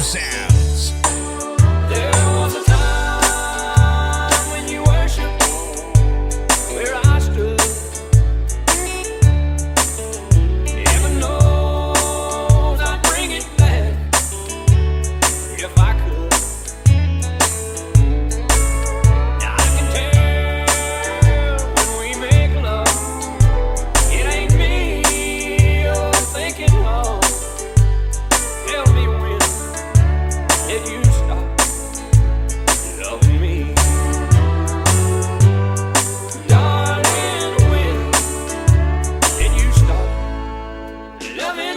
sounds. There was a time when you worshipped where I stood. Heaven knows I'd bring it back if I could. Now I can tell when we make love, it ain't me you're thinking of. Tell me when did you stop loving me? Darling, when did you stop loving